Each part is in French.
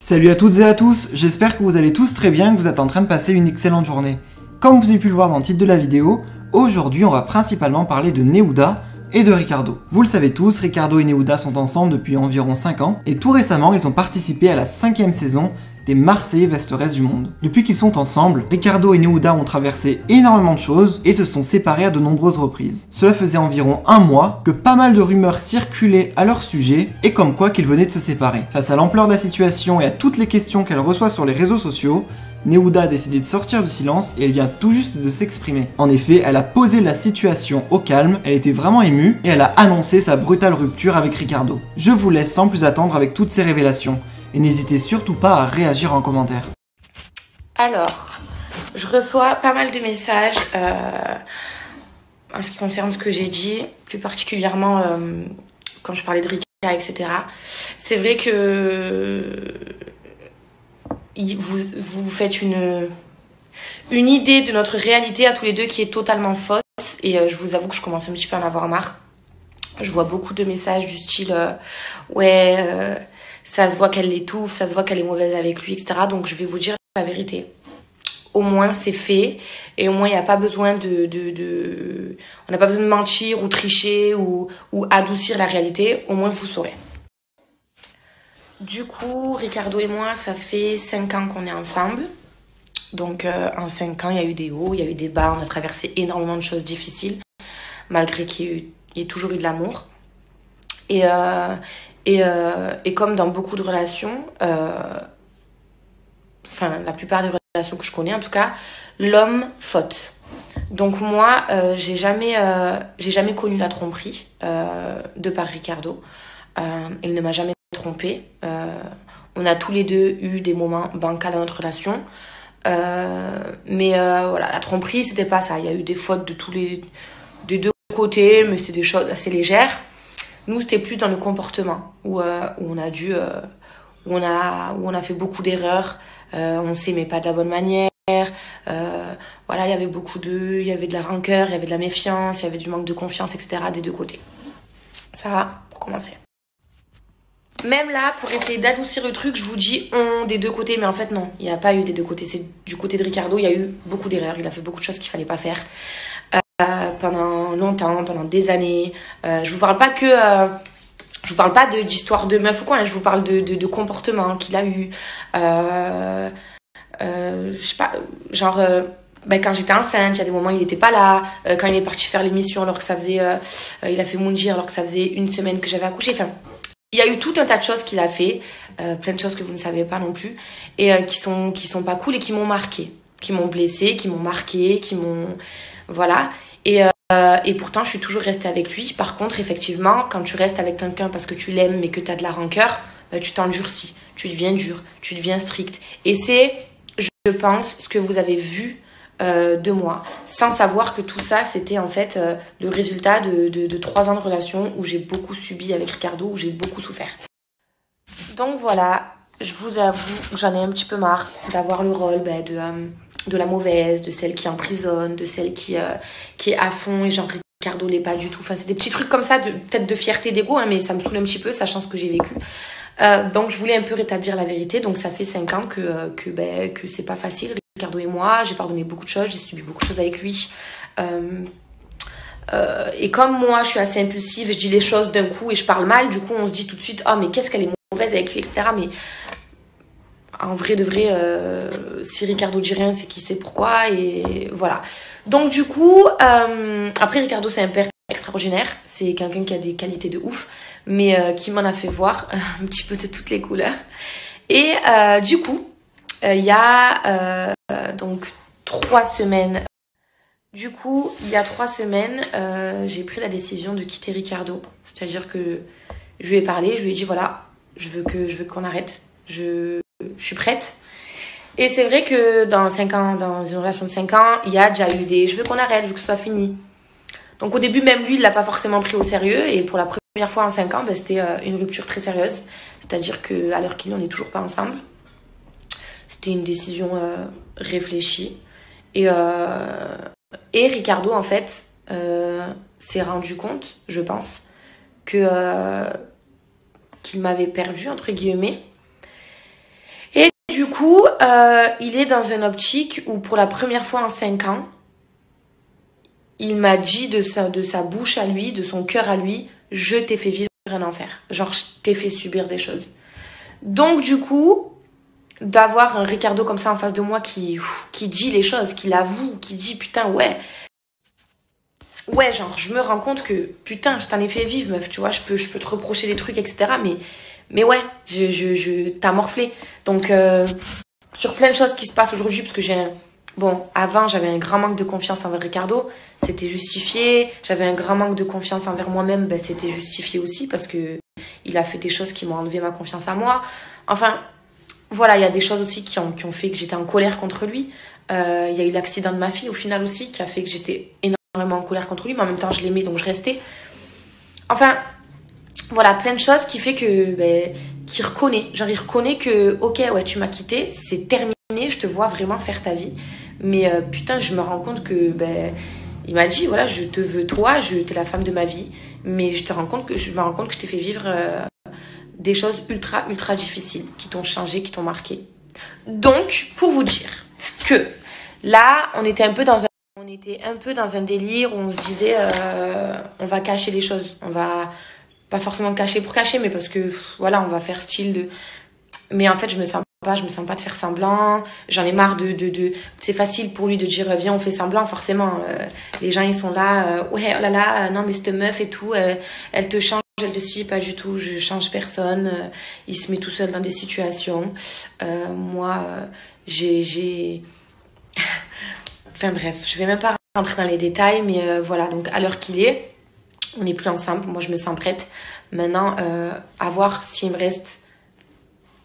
Salut à toutes et à tous, j'espère que vous allez tous très bien et que vous êtes en train de passer une excellente journée. Comme vous avez pu le voir dans le titre de la vidéo, aujourd'hui on va principalement parler de Neouda et de Ricardo. Vous le savez tous, Ricardo et Neouda sont ensemble depuis environ 5 ans et tout récemment ils ont participé à la 5e saison des Marseillais Vestes du Monde. Depuis qu'ils sont ensemble, Ricardo et Neouda ont traversé énormément de choses et se sont séparés à de nombreuses reprises. Cela faisait environ un mois que pas mal de rumeurs circulaient à leur sujet et comme quoi qu'ils venaient de se séparer. Face à l'ampleur de la situation et à toutes les questions qu'elle reçoit sur les réseaux sociaux, Neouda a décidé de sortir du silence et elle vient tout juste de s'exprimer. En effet, elle a posé la situation au calme, elle était vraiment émue et elle a annoncé sa brutale rupture avec Ricardo. Je vous laisse sans plus attendre avec toutes ces révélations. Et n'hésitez surtout pas à réagir en commentaire. Alors, je reçois pas mal de messages en ce qui concerne ce que j'ai dit, plus particulièrement quand je parlais de Rika, etc. C'est vrai que vous faites une idée de notre réalité à tous les deux qui est totalement fausse. Et je vous avoue que je commence un petit peu à en avoir marre. Je vois beaucoup de messages du style ça se voit qu'elle l'étouffe, ça se voit qu'elle est mauvaise avec lui, etc. Donc je vais vous dire la vérité. Au moins c'est fait et au moins il n'y a pas besoin on n'a pas besoin de mentir ou tricher ou adoucir la réalité. Au moins vous saurez. Du coup, Ricardo et moi, ça fait 5 ans qu'on est ensemble. Donc en 5 ans, il y a eu des hauts, il y a eu des bas, on a traversé énormément de choses difficiles, malgré qu'il y ait toujours eu de l'amour. Et comme dans beaucoup de relations, enfin la plupart des relations que je connais en tout cas, l'homme faute. Donc moi, j'ai jamais connu la tromperie de par Ricardo. Il ne m'a jamais trompée. On a tous les deux eu des moments bancals dans notre relation. Mais voilà, la tromperie, c'était pas ça. Il y a eu des fautes des deux côtés, mais c'était des choses assez légères. Nous, c'était plus dans le comportement où on a fait beaucoup d'erreurs. On s'aimait pas de la bonne manière. Voilà, il y avait il y avait de la rancœur, il y avait de la méfiance, il y avait du manque de confiance, etc. des deux côtés. Ça va, pour commencer. Même là, pour essayer d'adoucir le truc, je vous dis on des deux côtés, mais en fait non, il n'y a pas eu des deux côtés. C'est du côté de Ricardo, il y a eu beaucoup d'erreurs. Il a fait beaucoup de choses qu'il fallait pas faire. Pendant longtemps, pendant des années. Je vous parle pas d'histoire de meuf ou quoi, hein, je vous parle de comportement qu'il a eu. Je sais pas, genre quand j'étais enceinte, il y a des moments où il n'était pas là. Quand il est parti faire l'émission alors que ça faisait il a fait Moundir alors que ça faisait 1 semaine que j'avais accouché. Enfin, il y a eu tout un tas de choses qu'il a fait, plein de choses que vous ne savez pas non plus, et qui sont pas cool et qui m'ont marqué, qui m'ont blessée, qui m'ont marqué, qui m'ont voilà. Et pourtant, je suis toujours restée avec lui. Par contre, effectivement, quand tu restes avec quelqu'un parce que tu l'aimes mais que tu as de la rancœur, tu t'endurcis, tu deviens dur, tu deviens strict. Et c'est, je pense, ce que vous avez vu de moi, sans savoir que tout ça, c'était en fait le résultat de 3 ans de relation où j'ai beaucoup subi avec Ricardo, où j'ai beaucoup souffert. Donc voilà, je vous avoue, j'en ai un petit peu marre d'avoir le rôle de la mauvaise, de celle qui emprisonne, de celle qui est à fond et genre Ricardo l'est pas du tout. Enfin, c'est des petits trucs comme ça, peut-être de fierté, d'ego, hein, mais ça me saoule un petit peu, sachant ce que j'ai vécu. Donc je voulais un peu rétablir la vérité. Donc ça fait 5 ans que c'est pas facile. Ricardo et moi, j'ai pardonné beaucoup de choses, j'ai subi beaucoup de choses avec lui. Et comme moi, je suis assez impulsive, je dis les choses d'un coup et je parle mal, du coup on se dit tout de suite, oh mais qu'est-ce qu'elle est mauvaise avec lui, etc. Mais en vrai de vrai, si Ricardo dit rien, c'est qu'il sait pourquoi, et voilà. Donc du coup, après Ricardo c'est un père extraordinaire, c'est quelqu'un qui a des qualités de ouf, mais qui m'en a fait voir un petit peu de toutes les couleurs. Et du coup, il y a donc 3 semaines. Du coup, il y a 3 semaines, j'ai pris la décision de quitter Ricardo. C'est-à-dire que je lui ai parlé, je lui ai dit voilà, je veux qu'on arrête. Je suis prête. Et c'est vrai que dans 5 ans, dans une relation de 5 ans, il y a déjà eu des je veux qu'on arrête, je veux que ce soit fini. Donc au début, même lui, il l'a pas forcément pris au sérieux. Et pour la première fois en 5 ans, c'était une rupture très sérieuse. C'est-à-dire qu'à l'heure qu'il est, on n'est toujours pas ensemble. C'était une décision réfléchie. Et Ricardo, en fait, s'est rendu compte, je pense, qu'il m'avait perdu, entre guillemets. du coup, il est dans une optique où pour la première fois en 5 ans, il m'a dit de sa bouche à lui, de son cœur à lui, je t'ai fait vivre un enfer. Genre, je t'ai fait subir des choses. Donc, du coup, d'avoir un Ricardo comme ça en face de moi qui dit les choses, qui l'avoue, qui dit putain, ouais. Ouais, genre, je me rends compte que putain, je t'en ai fait vivre, meuf, tu vois, je peux te reprocher des trucs, etc. Mais ouais, t'as morflé. Donc, sur plein de choses qui se passent aujourd'hui, parce que bon, avant, j'avais un grand manque de confiance envers Ricardo, c'était justifié. J'avais un grand manque de confiance envers moi-même, ben, c'était justifié aussi, parce que il a fait des choses qui m'ont enlevé ma confiance à moi. Enfin, voilà, il y a des choses aussi qui ont fait que j'étais en colère contre lui. Il y a eu l'accident de ma fille, au final aussi, qui a fait que j'étais énormément en colère contre lui, mais en même temps, je l'aimais, donc je restais. Enfin, voilà, plein de choses qui fait que... qu'il reconnaît. Genre, il reconnaît que, ok, ouais, tu m'as quitté, c'est terminé, je te vois vraiment faire ta vie. Mais putain, je me rends compte que... il m'a dit, voilà, je te veux toi, t'es la femme de ma vie. Mais je me rends compte que je t'ai fait vivre des choses ultra, ultra difficiles qui t'ont changé, qui t'ont marqué. Donc, pour vous dire que là, on était un peu dans un délire où on se disait, on va cacher les choses. On va pas forcément cacher pour cacher, mais parce que, voilà, on va faire style de... Mais en fait, je me sens pas de faire semblant. J'en ai marre de... C'est facile pour lui de dire, viens, on fait semblant, forcément. Les gens, ils sont là, ouais, oh là là, non, mais cette meuf et tout, elle te change, elle te dit, pas du tout, je change personne. Il se met tout seul dans des situations. Moi, j'ai... Enfin bref, je vais même pas rentrer dans les détails, mais voilà, donc à l'heure qu'il est, on n'est plus ensemble, moi je me sens prête. Maintenant, à voir s'il me reste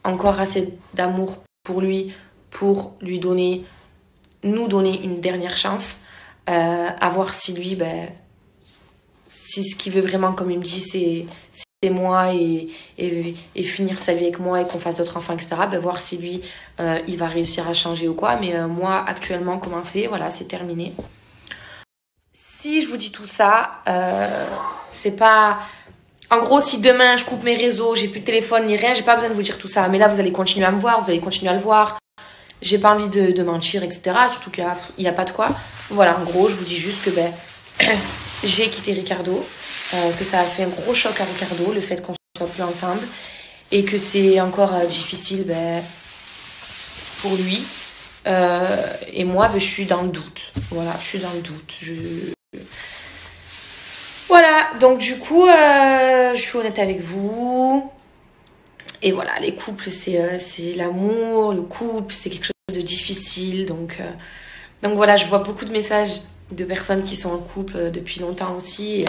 encore assez d'amour pour lui nous donner une dernière chance. À voir si lui, si ce qu'il veut vraiment, comme il me dit, c'est moi et finir sa vie avec moi et qu'on fasse d'autres enfants, etc. Voir si lui, il va réussir à changer ou quoi. Mais moi, actuellement, commencer, voilà, c'est terminé. Si je vous dis tout ça, c'est pas... En gros, si demain, je coupe mes réseaux, j'ai plus de téléphone ni rien, j'ai pas besoin de vous dire tout ça. Mais là, vous allez continuer à me voir, vous allez continuer à le voir. J'ai pas envie de mentir, etc. Surtout qu'il y a pas de quoi. Voilà, en gros, je vous dis juste que j'ai quitté Ricardo, que ça a fait un gros choc à Ricardo, le fait qu'on soit plus ensemble, et que c'est encore difficile pour lui. Et moi, je suis dans le doute. Voilà, je suis dans le doute. Voilà, donc du coup, je suis honnête avec vous. Et voilà, les couples, c'est l'amour, le couple, c'est quelque chose de difficile. Donc voilà, je vois beaucoup de messages de personnes qui sont en couple depuis longtemps aussi.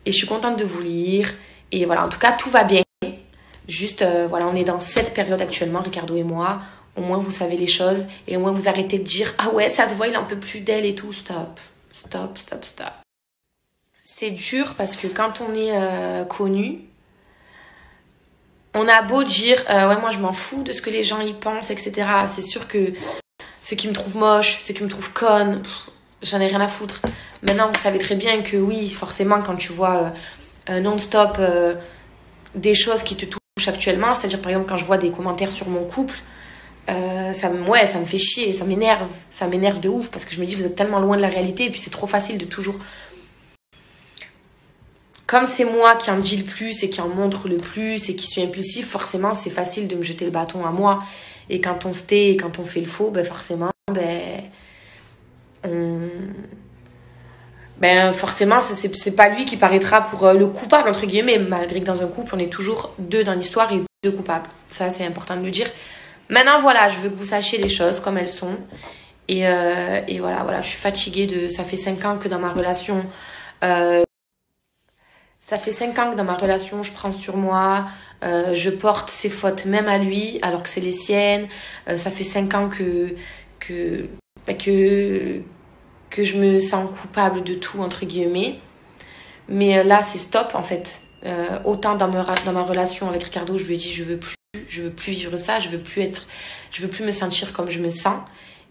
Et je suis contente de vous lire. Et voilà, en tout cas, tout va bien. Juste, voilà, on est dans cette période actuellement, Ricardo et moi. Au moins, vous savez les choses. Et au moins, vous arrêtez de dire, ah ouais, ça se voit, il en peut plus d'elle et tout. Stop, stop, stop, stop. C'est dur parce que quand on est connu, on a beau dire, ouais, moi, je m'en fous de ce que les gens y pensent, etc. C'est sûr que ceux qui me trouvent moche, ceux qui me trouvent conne, j'en ai rien à foutre. Maintenant, vous savez très bien que oui, forcément, quand tu vois non-stop des choses qui te touchent actuellement, c'est-à-dire par exemple quand je vois des commentaires sur mon couple, ça me fait chier, ça m'énerve de ouf parce que je me dis vous êtes tellement loin de la réalité et puis c'est trop facile de toujours... Comme c'est moi qui en dis le plus et qui en montre le plus et qui suis impulsif, forcément c'est facile de me jeter le bâton à moi. Et quand on se tait et quand on fait le faux, forcément, forcément, c'est pas lui qui paraîtra pour le coupable, entre guillemets, malgré que dans un couple, on est toujours deux dans l'histoire et deux coupables. Ça, c'est important de le dire. Maintenant, voilà, je veux que vous sachiez les choses comme elles sont. Et voilà, je suis fatiguée ça fait 5 ans que dans ma relation... Ça fait 5 ans que dans ma relation, je prends sur moi, je porte ses fautes même à lui, alors que c'est les siennes. Ça fait 5 ans que je me sens coupable de tout, entre guillemets. Mais là, c'est stop, en fait. Autant dans ma relation avec Ricardo, je lui ai dit, je veux plus vivre ça, je veux plus me sentir comme je me sens.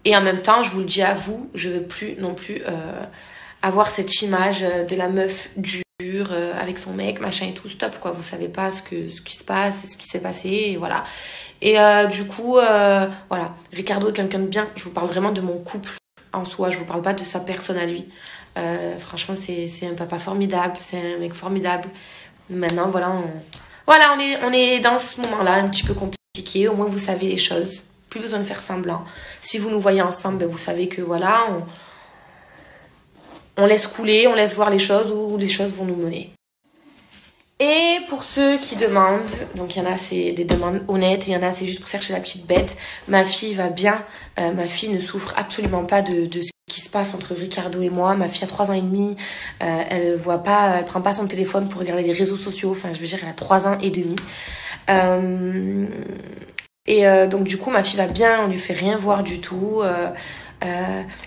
Et en même temps, je vous le dis à vous, je veux plus non plus avoir cette image de la meuf dure, avec avec son mec, machin et tout, stop quoi, vous savez pas ce qui se passe, ce qui s'est passé, et voilà. Et du coup, voilà, Ricardo est quelqu'un de bien, je vous parle vraiment de mon couple en soi, je vous parle pas de sa personne à lui. Franchement, c'est un papa formidable, c'est un mec formidable. Maintenant, voilà, on est dans ce moment-là un petit peu compliqué, au moins vous savez les choses, plus besoin de faire semblant. Si vous nous voyez ensemble, ben, vous savez que voilà, on laisse couler, on laisse voir les choses où les choses vont nous mener. Et pour ceux qui demandent, donc il y en a c'est des demandes honnêtes, il y en a c'est juste pour chercher la petite bête. Ma fille va bien, ma fille ne souffre absolument pas de ce qui se passe entre Ricardo et moi. Ma fille a 3 ans et demi, elle prend pas son téléphone pour regarder les réseaux sociaux, enfin je veux dire elle a 3 ans et demi. Donc du coup ma fille va bien, on lui fait rien voir du tout.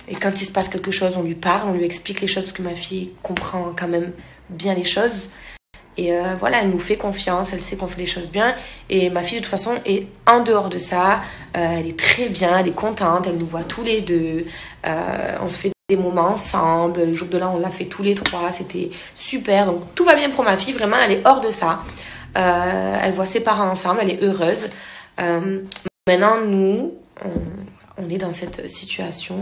Et quand il se passe quelque chose, on lui parle, on lui explique les choses parce que ma fille comprend quand même bien les choses. Et voilà, elle nous fait confiance, elle sait qu'on fait les choses bien. Et ma fille, de toute façon, est en dehors de ça. Elle est très bien, elle est contente, elle nous voit tous les deux. On se fait des moments ensemble. Le jour de l'an, on l'a fait tous les 3. C'était super. Donc tout va bien pour ma fille, vraiment, elle est hors de ça. Elle voit ses parents ensemble, elle est heureuse. Maintenant, nous, on est dans cette situation